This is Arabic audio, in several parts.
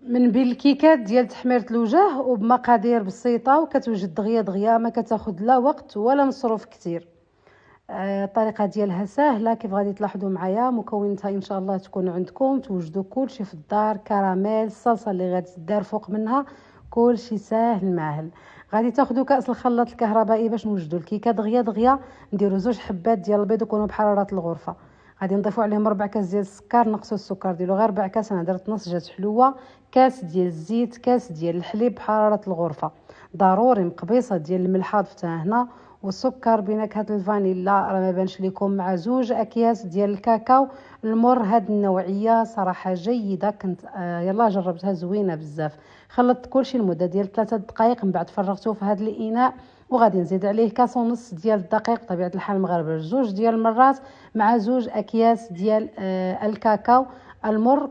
من بين الكيكات ديال تحميرة الوجه وبمقادير بسيطة وكتوجد دغيا دغيا، ما كتاخد لا وقت ولا مصروف كتير. الطريقة ديالها ساهلة كيف غادي تلاحظوا معايا. مكوناتها ان شاء الله تكون عندكم، توجدوا كلشي في الدار، كراميل، الصلصة اللي غادي تدار فوق منها، كلشي ساهل ماهل. غادي تاخذوا كاس الخلاط الكهربائي باش نوجدوا الكيكه دغيا دغيا. نديروا 2 حبات ديال البيض يكونوا بحراره الغرفه. غادي نضيفوا عليهم 4 كاس ديال السكر، نقصوا السكر ديالو غير 4 كاس، انا درت نص جات حلوه. كاس ديال الزيت، كاس ديال الحليب بحراره الغرفه. ضروري مقبيصه ديال الملح ضفتها هنا، والسكر بنكهه الفانيلا راه ما بانش لكم، مع 2 اكياس ديال الكاكاو. المر هاد النوعيه صراحه جيده، كنت يلا جربتها زوينه بزاف. خلطت كلشي لمده ديال 3 دقائق، من بعد فرغته في هذا الاناء. وغادي نزيد عليه كاس ونص ديال الدقيق، بطبيعه الحال المغاربه 2 ديال المرات، مع 2 اكياس ديال الكاكاو المر.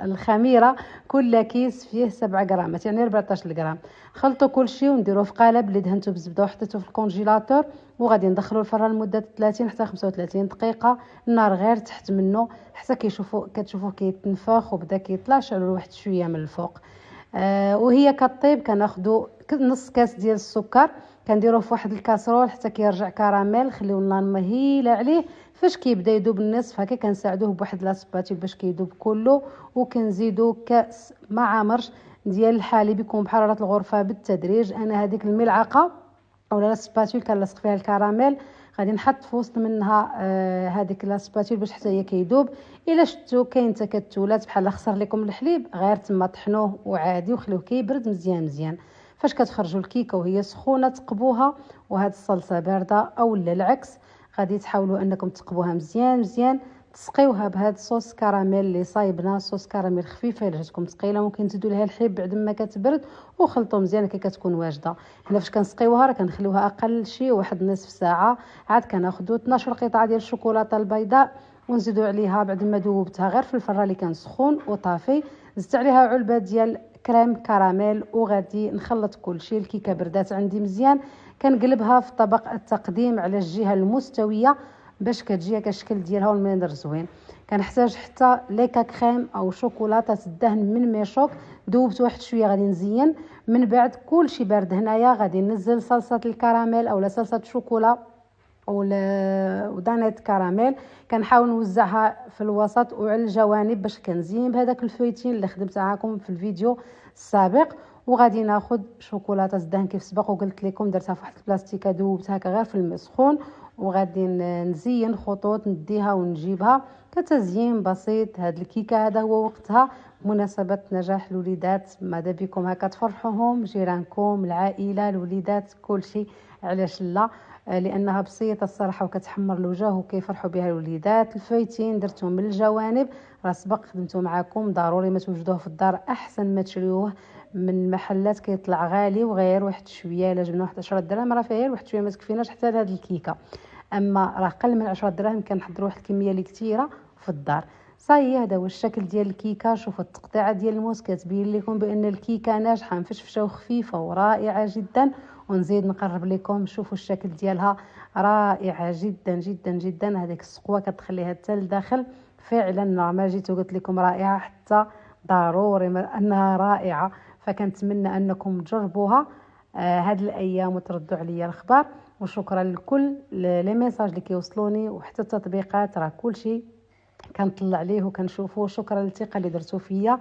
الخميره كل كيس فيه 7 غرامات، يعني 14 غرام. خلطوا كلشي ونديروه في قالب اللي دهنته بالزبده وحطيته في الكونجيلاتور، وغادي ندخلوا الفران لمده 30 حتى 35 دقيقه، النار غير تحت منه حتى كتشوفوه كيتنفخ وبدا كيطلع. شعلوا واحد شويه من الفوق. وهي كطيب كناخذوا نص كاس ديال السكر، كنديروه في واحد الكاسرول حتى كيرجع كراميل، خليو النار مهيله عليه. فاش كيبدا يذوب النصف هكا كنساعدوه بواحد لاسباتيل باش كيذوب كله، وكنزيدو كاس ما عامرش ديال الحليب يكون بحراره الغرفه بالتدريج. انا هذيك الملعقه اولا لاسباتيل كنلصق فيها الكراميل، غادي نحط في وسط منها هذيك لاسباتيل باش حتى هي كيذوب. الا شفتوا كاين تكتلات بحال خسر لكم الحليب، غير تما طحنوه وعادي وخلوه كيبرد مزيان مزيان. فاش كتخرجوا الكيكه وهي سخونه تقبوها، وهاد الصلصه بارده او لا العكس، غادي تحاولوا انكم تقبوها مزيان مزيان. تسقيوها بهاد الصوص كراميل اللي صايبنا، صوص كراميل خفيفه. الا جاتكم ثقيله ممكن تزيدوا لها الحليب بعد ما كتبرد، وخلطوا مزيان كي كتكون واجده. حنا فاش كنسقيوها راه كنخليوها اقل شي واحد نصف ساعه. عاد كناخذوا 12 قطعه ديال الشوكولاته البيضاء، ونزيدوا عليها بعد ما ذوبتها غير في الفران اللي كان سخون وطافي. زدت عليها علبه ديال كريم كراميل، وغادي نخلط كلشي. الكيكه بردات عندي مزيان، كنقلبها في طبق التقديم على الجهه المستويه باش كتجي كشكل ديالها والمنظر زوين. كنحتاج حتى ليكا كريم او شوكولاته تدهن من ميشوك، ذوبت واحد شويه غادي نزين. من بعد كلشي بارد هنايا غادي ننزل صلصه الكراميل اولا صلصه الشوكولا ودانيت كراميل. كنحاول نوزعها في الوسط وعلى الجوانب باش كنزين بهذاك الفويتين اللي خدمت معكم في الفيديو السابق. وغادي ناخذ شوكولاته تدهن كيف سبق وقلت لكم، درتها في واحد البلاستيكه ذوبتها غير في الماء سخون. وغادي نزين خطوط نديها ونجيبها كتزيين بسيط. هاد الكيكه هذا هو وقتها بمناسبه نجاح الوليدات، ماذا بكم هكا تفرحوهم، جيرانكم، العائله، الوليدات، كلشي. علاش لا؟ لانها بسيطه الصراحه وكتحمر الوجه وكيفرحوا بها الوليدات. الفايتين درتهم من الجوانب، راه سبق خدمته معكم. ضروري ما توجدوه في الدار، احسن ما تشريوه من المحلات كيطلع غالي وغير واحد شويه. الا جبنا واحد 10 دراهم راه فيها واحد شويه ما تكفيناش حتى لهاد الكيكه. اما راه قل من 10 دراهم كنحضروا واحد الكميه اللي كثيره في الدار. صاي هذا هو الشكل ديال الكيكه. شوفوا التقطيعه ديال الموس كتبين لكم بان الكيكه ناجحه مفشفشه وخفيفه ورائعه جدا. ونزيد نقرب لكم، شوفوا الشكل ديالها رائعه جدا جدا جدا. هذيك السقوه كتخليها حتى لداخل. فعلا ما جيت وقلت لكم رائعه، حتى ضروري انها رائعه. فكنتمنى انكم تجربوها هاد الايام وتردوا عليا الاخبار. وشكرا لكل لي ميساج اللي كيوصلوني، وحتى التطبيقات راه كلشي كنطلع عليه وكنشوفه. شكرا للثقه اللي درتو فيا،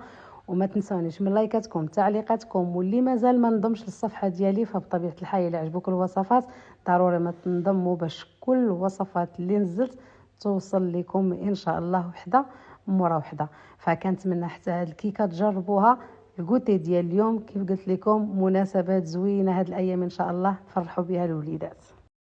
وما تنسونيش من لايكاتكم تعليقاتكم. واللي مازال ما انضمش للصفحه ديالي فبطبيعه الحال الا عجبوك الوصفات ضروري ما تنضموا باش كل الوصفات اللي نزلت توصل لكم ان شاء الله وحده مورا وحده. فكنتمنى حتى هاد الكيكه تجربوها. الكوتي ديال اليوم كيف قلت لكم مناسبات زوينه هاد الايام ان شاء الله تفرحوا بها الوليدات.